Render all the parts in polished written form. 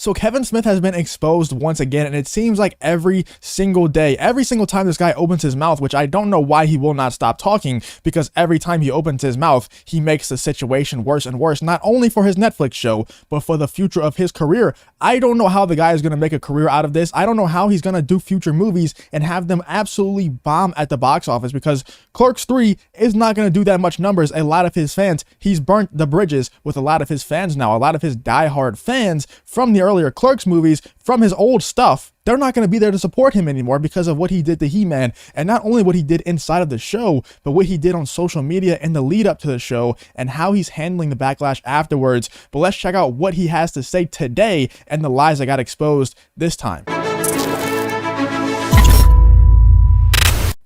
So Kevin Smith has been exposed once again, and it seems like every single day, every single time this guy opens his mouth, which I don't know why he will not stop talking, because every time he opens his mouth, he makes the situation worse and worse, not only for his Netflix show, but for the future of his career. I don't know how the guy is going to make a career out of this. I don't know how he's going to do future movies and have them absolutely bomb at the box office, because Clerks 3 is not going to do that much numbers. A lot of his fans, he's burnt the bridges with a lot of his fans now. A lot of his diehard fans from the earlier Clerks movies, from his old stuff, they're not going to be there to support him anymore because of what he did to He-Man, and not only what he did inside of the show, but what he did on social media in the lead up to the show and how he's handling the backlash afterwards. But let's check out what he has to say today and the lies that got exposed this time.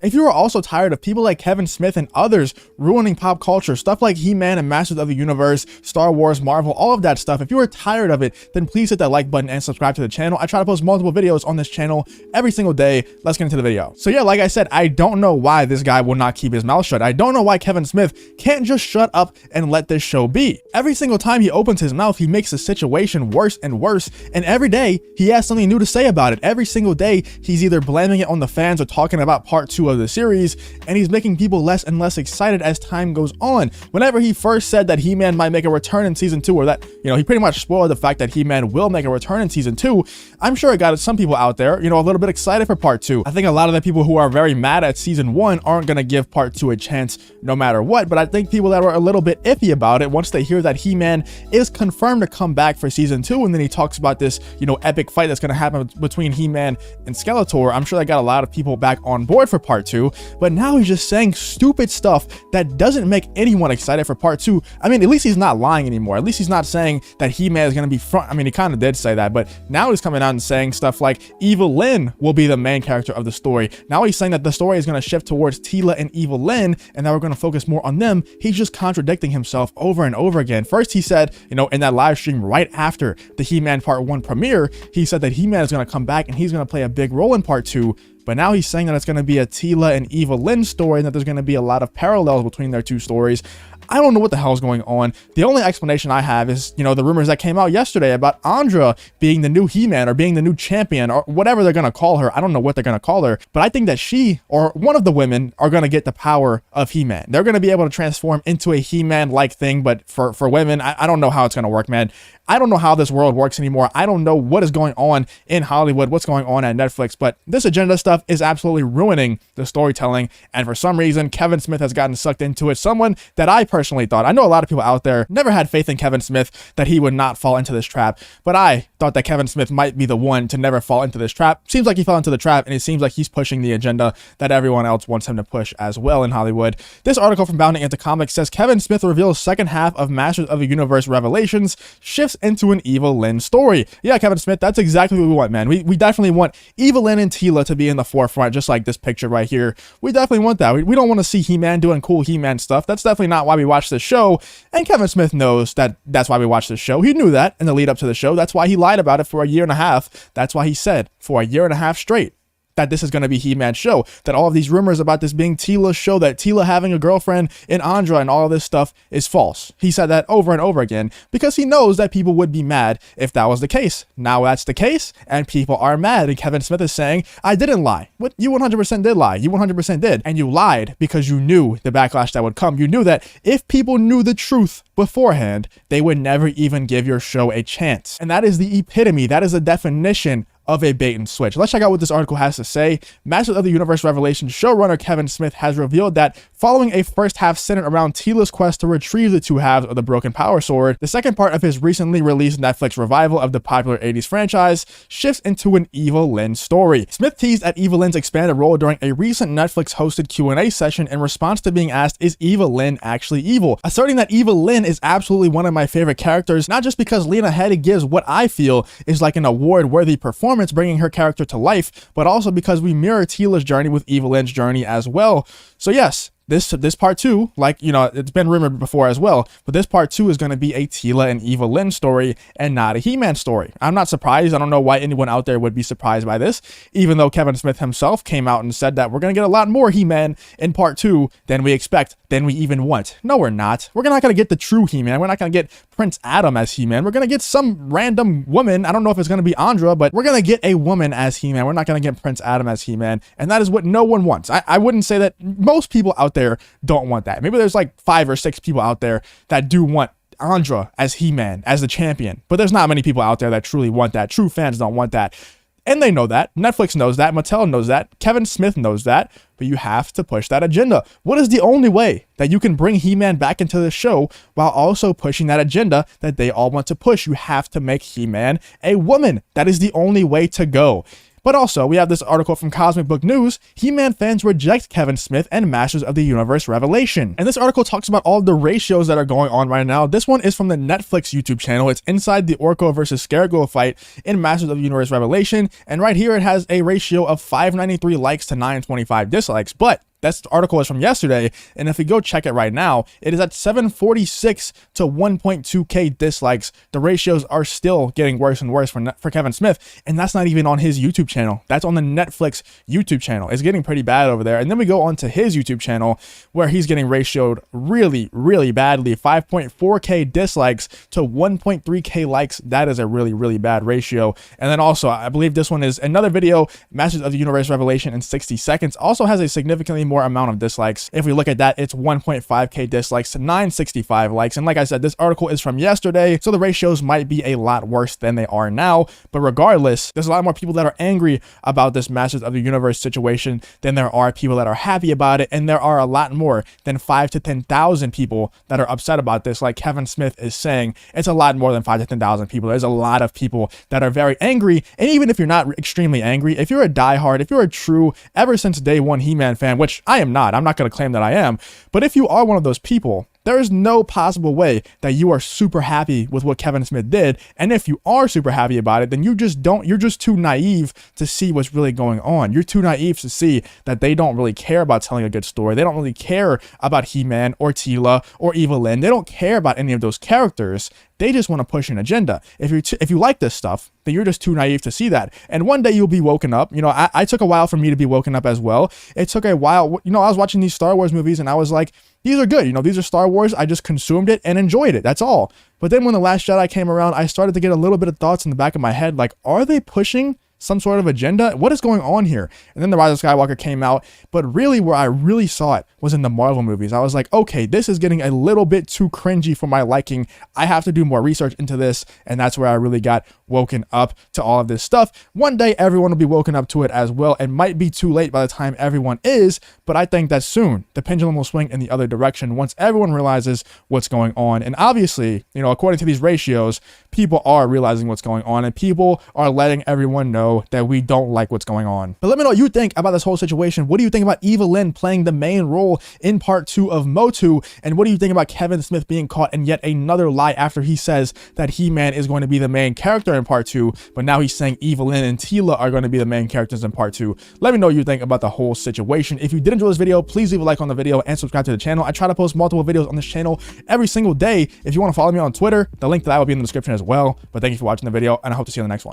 If you are also tired of people like Kevin Smith and others ruining pop culture, stuff like He-Man and Masters of the Universe, Star Wars, Marvel, all of that stuff, if you are tired of it, then please hit that like button and subscribe to the channel. I try to post multiple videos on this channel every single day. Let's get into the video. So yeah, like I said, I don't know why this guy will not keep his mouth shut. I don't know why Kevin Smith can't just shut up and let this show be. Every single time he opens his mouth, he makes the situation worse and worse, and every day he has something new to say about it. Every single day, he's either blaming it on the fans or talking about part 2 of the series, and he's making people less and less excited as time goes on. Whenever he first said that He-Man might make a return in season 2, or that, he pretty much spoiled the fact that He-Man will make a return in season 2, I'm sure it got some people out there, a little bit excited for part 2. I think a lot of the people who are very mad at season 1 aren't going to give part 2 a chance no matter what, but I think people that were a little bit iffy about it, once they hear that He-Man is confirmed to come back for season 2, and then he talks about this, epic fight that's going to happen between He-Man and Skeletor, I'm sure that got a lot of people back on board for part 2. But now he's just saying stupid stuff that doesn't make anyone excited for part 2. I mean, at least he's not lying anymore. At least he's not saying that He-Man is going to be front. I mean, he kind of did say that, but now he's coming out and saying stuff like Evil Lyn will be the main character of the story. Now he's saying that the story is going to shift towards Teela and Evil Lyn, and that we're going to focus more on them. He's just contradicting himself over and over again. First, he said, in that live stream right after the He-Man Part 1 premiere, he said that He-Man is going to come back and he's going to play a big role in Part 2. But now he's saying that it's going to be a Teela and Evil Lyn story, and that there's going to be a lot of parallels between their two stories. I don't know what the hell is going on. The only explanation I have is, the rumors that came out yesterday about Andra being the new He-Man, or being the new champion, or whatever they're going to call her. I don't know what they're going to call her, but I think that she, or one of the women, are going to get the power of He-Man. They're going to be able to transform into a He-Man-like thing, but for women, I don't know how it's going to work, man. I don't know how this world works anymore. I don't know what is going on in Hollywood, what's going on at Netflix, but this agenda stuff is absolutely ruining the storytelling, and for some reason, Kevin Smith has gotten sucked into it. Someone that I personally thought, I know a lot of people out there never had faith in Kevin Smith that he would not fall into this trap, but I thought that Kevin Smith might be the one to never fall into this trap. Seems like he fell into the trap, and it seems like he's pushing the agenda that everyone else wants him to push as well in Hollywood. This article from Bounding Into Comics says Kevin Smith reveals second half of Masters of the Universe Revelations shifts into an Evil Lyn story. Yeah, Kevin Smith, that's exactly what we want, man. We definitely want Evil Lyn and Teela to be in the forefront, just like this picture right here. We definitely want that. We don't want to see He-Man doing cool He-Man stuff. That's definitely not why we watch this show, and Kevin Smith knows that that's why we watch this show. He knew that in the lead up to the show. That's why he lied about it for a year and a half. That's why he said for a year and a half straight that this is going to be He-Man's show, that all of these rumors about this being Teela's show, that Teela having a girlfriend in Andra and all of this stuff is false. He said that over and over again because he knows that people would be mad if that was the case. Now that's the case, and people are mad, and Kevin Smith is saying, I didn't lie. What? You 100% did lie. You 100% did, and you lied because you knew the backlash that would come. You knew that if people knew the truth beforehand, they would never even give your show a chance. And that is the epitome, that is the definition of a bait and switch. Let's check out what this article has to say. Masters of the Universe Revelations showrunner Kevin Smith has revealed that following a first half centered around Teela's quest to retrieve the two halves of the broken power sword, the second part of his recently released Netflix revival of the popular 80s franchise shifts into an Evil Lyn story. Smith teased at Evil Lyn's expanded role during a recent Netflix hosted Q&A session in response to being asked, is Evil Lyn actually evil? Asserting that Evil Lyn is absolutely one of my favorite characters, not just because Lena Headey gives what I feel is like an award-worthy performance bringing her character to life, but also because we mirror Teela's journey with Evil Lyn's journey as well. So yes, this part 2, like, you know, it's been rumored before as well, but this part 2 is going to be a Teela and Evelyn story and not a He-Man story. I'm not surprised. I don't know why anyone out there would be surprised by this, even though Kevin Smith himself came out and said that we're going to get a lot more He-Man in part 2 than we expect, than we even want. No, we're not. We're not going to get the true He-Man. We're not going to get Prince Adam as He-Man. We're going to get some random woman. I don't know if it's going to be Andra, but we're going to get a woman as He-Man. We're not going to get Prince Adam as He-Man, and that is what no one wants. I wouldn't say that most people out there don't want that. Maybe there's like 5 or 6 people out there that do want Andra as He-Man, as the champion, but there's not many people out there that truly want that. True fans don't want that. And they know that. Netflix knows that. Mattel knows that. Kevin Smith knows that. But you have to push that agenda. What is the only way that you can bring He-Man back into the show while also pushing that agenda that they all want to push? You have to make He-Man a woman. That is the only way to go. But also, we have this article from Cosmic Book News. He-Man fans reject Kevin Smith and Masters of the Universe revelation. And this article talks about all the ratios that are going on right now. This one is from the Netflix YouTube channel. It's inside the Orko versus Scareglow fight in Masters of the Universe revelation. And right here, it has a ratio of 593 likes to 925 dislikes. But this article is from yesterday, and if we go check it right now, it is at 746 to 1.2k dislikes. The ratios are still getting worse and worse for Kevin Smith, and that's not even on his YouTube channel. That's on the Netflix YouTube channel. It's getting pretty bad over there. And then we go on to his YouTube channel, where he's getting ratioed really, really badly. 5.4k dislikes to 1.3k likes. That is a really, really bad ratio. And then also, I believe this one is another video, Masters of the Universe revelation in 60 seconds, also has a significantly more amount of dislikes. If we look at that, it's 1.5k dislikes to 965 likes. And like I said, this article is from yesterday, so the ratios might be a lot worse than they are now. But regardless, there's a lot more people that are angry about this Masters of the Universe situation than there are people that are happy about it. And there are a lot more than 5 to 10,000 people that are upset about this. Like Kevin Smith is saying, it's a lot more than 5 to 10,000 people. There's a lot of people that are very angry. And even if you're not extremely angry, if you're a diehard, if you're a true ever since day one He-Man fan, which I am not. I'm not going to claim that I am. But if you are one of those people, there is no possible way that you are super happy with what Kevin Smith did. And if you are super happy about it, then you're just too naive to see what's really going on. You're too naive to see that they don't really care about telling a good story. They don't really care about He-Man or Teela or Evelyn. They don't care about any of those characters. They just want to push an agenda. If you like this stuff, then you're just too naive to see that. And one day you'll be woken up. You know, I took a while for me to be woken up as well. It took a while. You know, I was watching these Star Wars movies and I was like, these are good. You know, these are Star Wars. I just consumed it and enjoyed it. That's all. But then when The Last Jedi came around, I started to get a little bit of thoughts in the back of my head. Like, are they pushing some sort of agenda? What is going on here? And then The Rise of Skywalker came out, but really where I really saw it was in the Marvel movies. I was like, okay, this is getting a little bit too cringy for my liking. I have to do more research into this, and that's where I really got woken up to all of this stuff. One day everyone will be woken up to it as well. It might be too late by the time everyone is, but I think that soon the pendulum will swing in the other direction once everyone realizes what's going on. And obviously, you know, according to these ratios, people are realizing what's going on, and people are letting everyone know that we don't like what's going on. But let me know what you think about this whole situation. What do you think about Evelyn playing the main role in part 2 of MOTU? And what do you think about Kevin Smith being caught in yet another lie after he says that He-Man is going to be the main character in part 2, but now he's saying Evelyn and Teela are going to be the main characters in part 2. Let me know what you think about the whole situation. If you did enjoy this video, please leave a like on the video and subscribe to the channel. I try to post multiple videos on this channel every single day. If you want to follow me on Twitter, the link to that will be in the description as well. But thank you for watching the video, and I hope to see you in the next one.